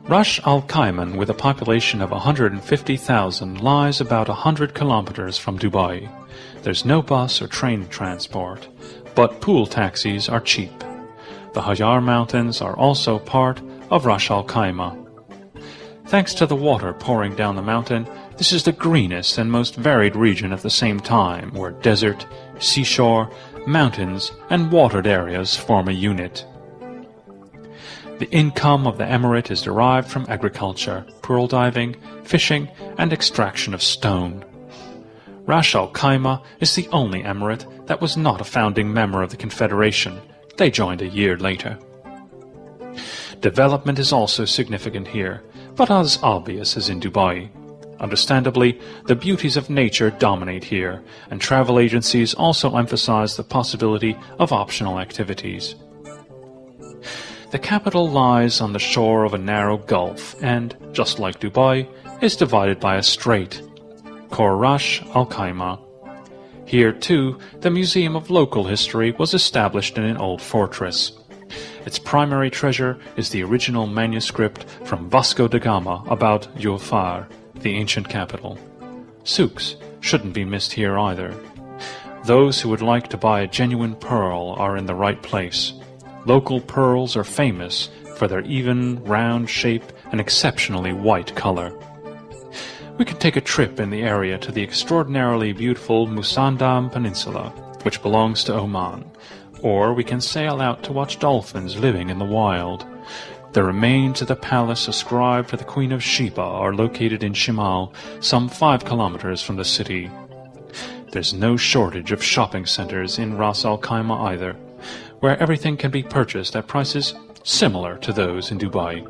Ras al Khaimah, with a population of 150,000, lies about 100 kilometers from Dubai. There's no bus or train transport, but pool taxis are cheap. The Hajar Mountains are also part of Ras al Khaimah. Thanks to the water pouring down the mountain, this is the greenest and most varied region at the same time, where desert, seashore, mountains, and watered areas form a unit. The income of the emirate is derived from agriculture, pearl diving, fishing, and extraction of stone. Ras al Khaimah is the only emirate that was not a founding member of the Confederation. They joined a year later. Development is also significant here, but as obvious as in Dubai. Understandably, the beauties of nature dominate here, and travel agencies also emphasize the possibility of optional activities. The capital lies on the shore of a narrow gulf and, just like Dubai, is divided by a strait, Ras al Khaimah. Here, too, the Museum of Local History was established in an old fortress. Its primary treasure is the original manuscript from Vasco da Gama about Jafar, the ancient capital. Souks shouldn't be missed here either. Those who would like to buy a genuine pearl are in the right place. Local pearls are famous for their even, round shape and exceptionally white color. We can take a trip in the area to the extraordinarily beautiful Musandam Peninsula, which belongs to Oman, or we can sail out to watch dolphins living in the wild. The remains of the palace ascribed to the Queen of Sheba are located in Shimal, some 5 kilometers from the city. There's no shortage of shopping centers in Ras al Khaimah either, where everything can be purchased at prices similar to those in Dubai.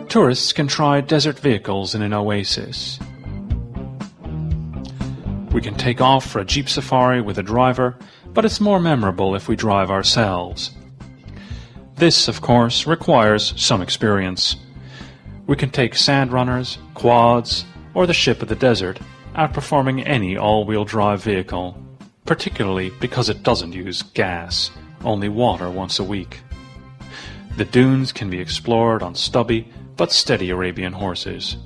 Tourists can try desert vehicles in an oasis. We can take off for a jeep safari with a driver, but it's more memorable if we drive ourselves. This, of course, requires some experience. We can take sand runners, quads, or the ship of the desert, outperforming any all-wheel drive vehicle, particularly because it doesn't use gas, only water once a week. The dunes can be explored on stubby but steady Arabian horses.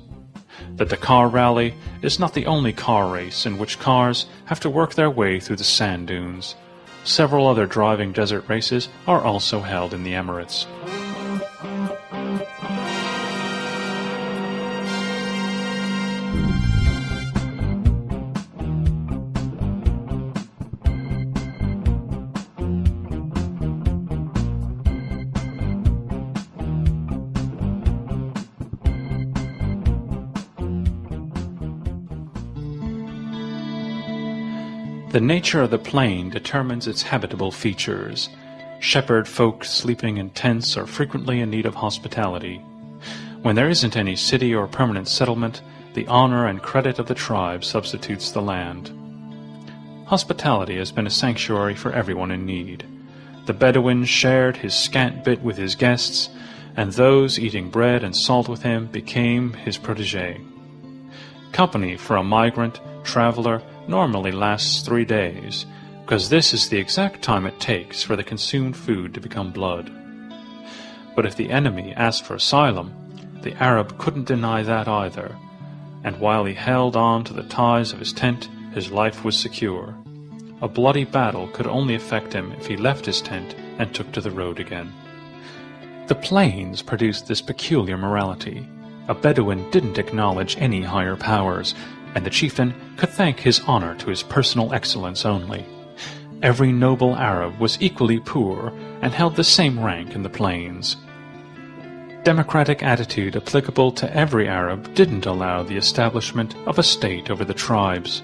The Dakar Rally is not the only car race in which cars have to work their way through the sand dunes. Several other driving desert races are also held in the Emirates. The nature of the plain determines its habitable features. Shepherd folk sleeping in tents are frequently in need of hospitality. When there isn't any city or permanent settlement, the honor and credit of the tribe substitutes the land. Hospitality has been a sanctuary for everyone in need. The Bedouin shared his scant bit with his guests, and those eating bread and salt with him became his protégé. Company for a migrant, traveler, normally lasts 3 days, because this is the exact time it takes for the consumed food to become blood. But if the enemy asked for asylum, the Arab couldn't deny that either, and while he held on to the ties of his tent, his life was secure. A bloody battle could only affect him if he left his tent and took to the road again. The plains produced this peculiar morality. A Bedouin didn't acknowledge any higher powers, and the chieftain could thank his honor to his personal excellence only. Every noble Arab was equally poor and held the same rank in the plains. Democratic attitude applicable to every Arab didn't allow the establishment of a state over the tribes.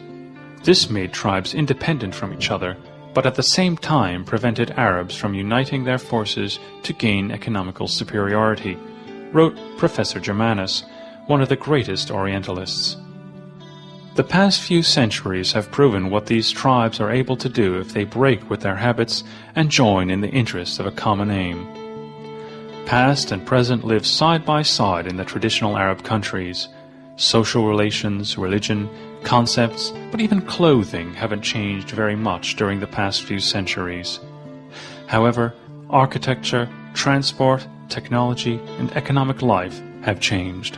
This made tribes independent from each other, but at the same time prevented Arabs from uniting their forces to gain economical superiority, wrote Professor Germanus, one of the greatest Orientalists. The past few centuries have proven what these tribes are able to do if they break with their habits and join in the interest of a common aim. Past and present live side by side in the traditional Arab countries. Social relations, religion, concepts, but even clothing haven't changed very much during the past few centuries. However, architecture, transport, technology, and economic life have changed.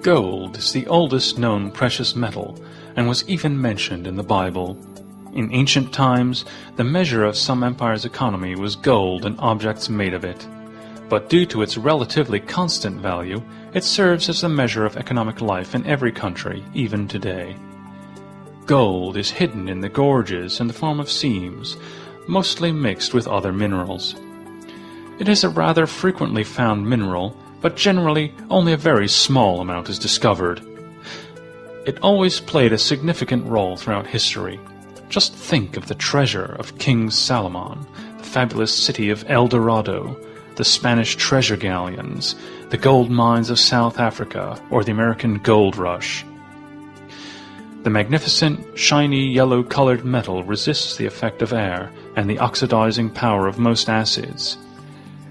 Gold is the oldest known precious metal and was even mentioned in the Bible. In ancient times, the measure of some empires' economy was gold and objects made of it. But due to its relatively constant value, it serves as the measure of economic life in every country, even today. Gold is hidden in the gorges in the form of seams, mostly mixed with other minerals. It is a rather frequently found mineral, but generally only a very small amount is discovered. It always played a significant role throughout history. Just think of the treasure of King Solomon, the fabulous city of El Dorado, the Spanish treasure galleons, the gold mines of South Africa, or the American gold rush. The magnificent, shiny, yellow-colored metal resists the effect of air and the oxidizing power of most acids.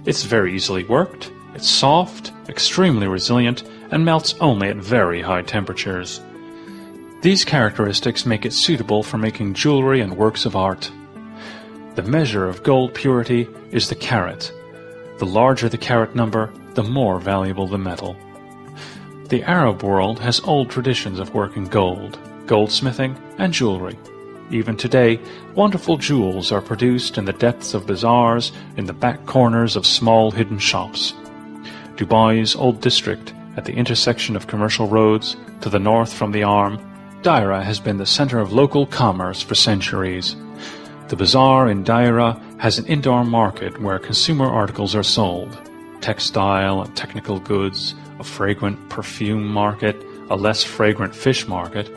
It's very easily worked. It's soft, extremely resilient, and melts only at very high temperatures. These characteristics make it suitable for making jewelry and works of art. The measure of gold purity is the carat. The larger the carat number, the more valuable the metal. The Arab world has old traditions of working gold, goldsmithing, and jewelry. Even today, wonderful jewels are produced in the depths of bazaars, in the back corners of small hidden shops. Dubai's old district, at the intersection of commercial roads, to the north from the Arm, Daira has been the center of local commerce for centuries. The bazaar in Daira has an indoor market where consumer articles are sold. Textile and technical goods, a fragrant perfume market, a less fragrant fish market.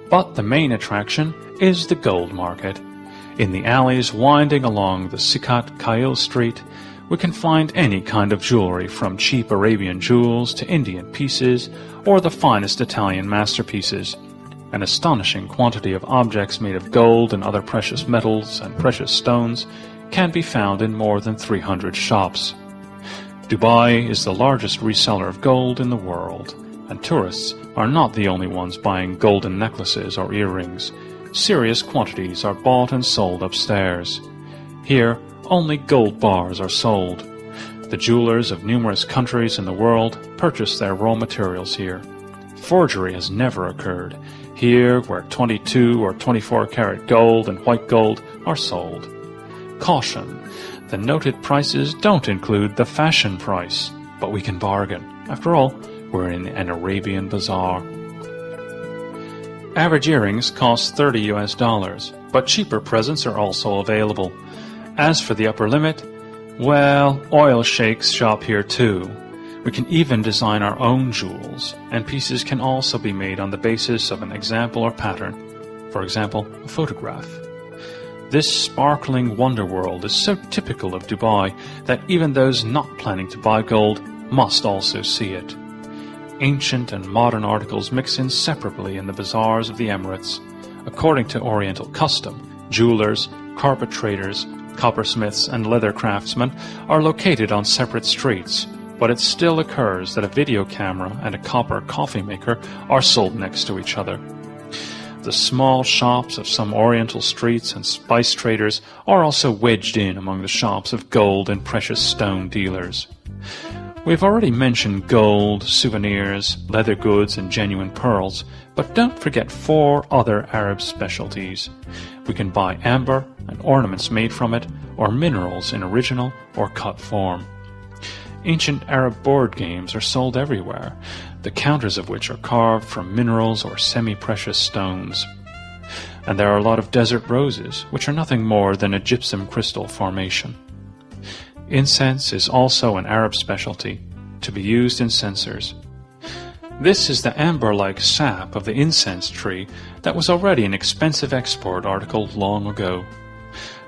But the main attraction is the gold market. In the alleys winding along the Sikat Khail Street, we can find any kind of jewelry from cheap Arabian jewels to Indian pieces or the finest Italian masterpieces. An astonishing quantity of objects made of gold and other precious metals and precious stones can be found in more than 300 shops. Dubai is the largest reseller of gold in the world, and tourists are not the only ones buying golden necklaces or earrings. Serious quantities are bought and sold upstairs. Here, only gold bars are sold. The jewelers of numerous countries in the world purchase their raw materials here. Forgery has never occurred here where 22 or 24 karat gold and white gold are sold. Caution: the noted prices don't include the fashion price, but we can bargain. After all, we're in an Arabian bazaar. Average earrings cost $30 but cheaper presents are also available. As for the upper limit, well, oil sheikhs shop here too. We can even design our own jewels, and pieces can also be made on the basis of an example or pattern. For example, a photograph. This sparkling wonder world is so typical of Dubai that even those not planning to buy gold must also see it. Ancient and modern articles mix inseparably in the bazaars of the Emirates. According to Oriental custom, jewelers, carpet traders, coppersmiths, and leather craftsmen are located on separate streets, but it still occurs that a video camera and a copper coffee maker are sold next to each other. The small shops of some oriental streets and spice traders are also wedged in among the shops of gold and precious stone dealers. We've already mentioned gold, souvenirs, leather goods, and genuine pearls, but don't forget 4 other Arab specialties. We can buy amber and ornaments made from it, or minerals in original or cut form. Ancient Arab board games are sold everywhere, the counters of which are carved from minerals or semi-precious stones. And there are a lot of desert roses, which are nothing more than a gypsum crystal formation. Incense is also an Arab specialty, to be used in censers. This is the amber-like sap of the incense tree that was already an expensive export article long ago.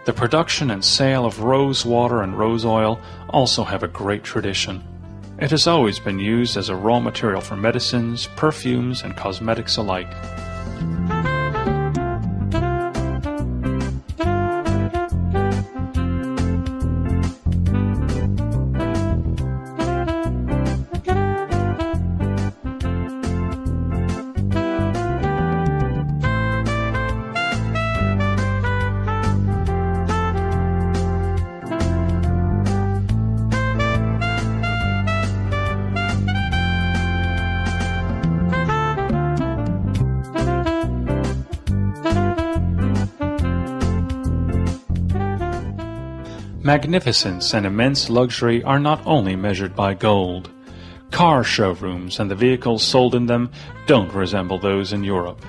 The production and sale of rose water and rose oil also have a great tradition. It has always been used as a raw material for medicines, perfumes, and cosmetics alike. Magnificence and immense luxury are not only measured by gold. Car showrooms and the vehicles sold in them don't resemble those in Europe.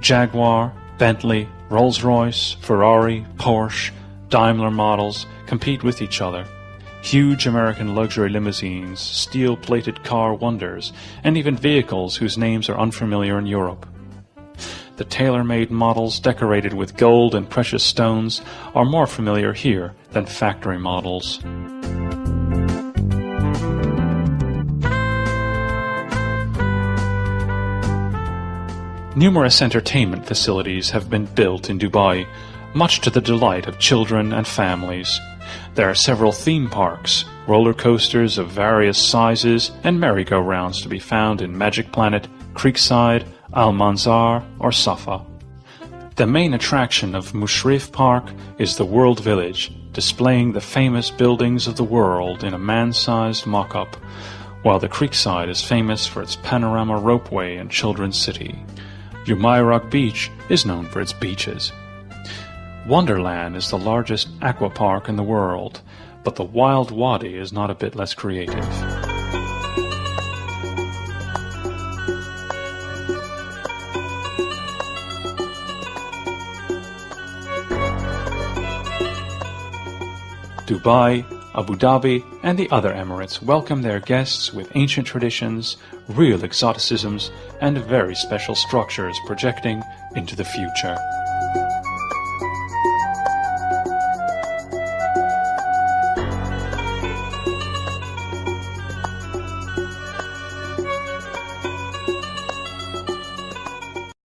Jaguar, Bentley, Rolls-Royce, Ferrari, Porsche, Daimler models compete with each other. Huge American luxury limousines, steel-plated car wonders, and even vehicles whose names are unfamiliar in Europe. The tailor-made models decorated with gold and precious stones are more familiar here than factory models. Numerous entertainment facilities have been built in Dubai, much to the delight of children and families. There are several theme parks, roller coasters of various sizes, and merry-go-rounds to be found in Magic Planet, Creekside, Al Manzar, or Safa. The main attraction of Mushrif Park is the World Village, displaying the famous buildings of the world in a man-sized mock-up, while the Creekside is famous for its panorama ropeway and children's city. Jumeirah Beach is known for its beaches. Wonderland is the largest aqua park in the world, but the Wild Wadi is not a bit less creative. Dubai, Abu Dhabi, and the other Emirates welcome their guests with ancient traditions, real exoticisms, and very special structures projecting into the future.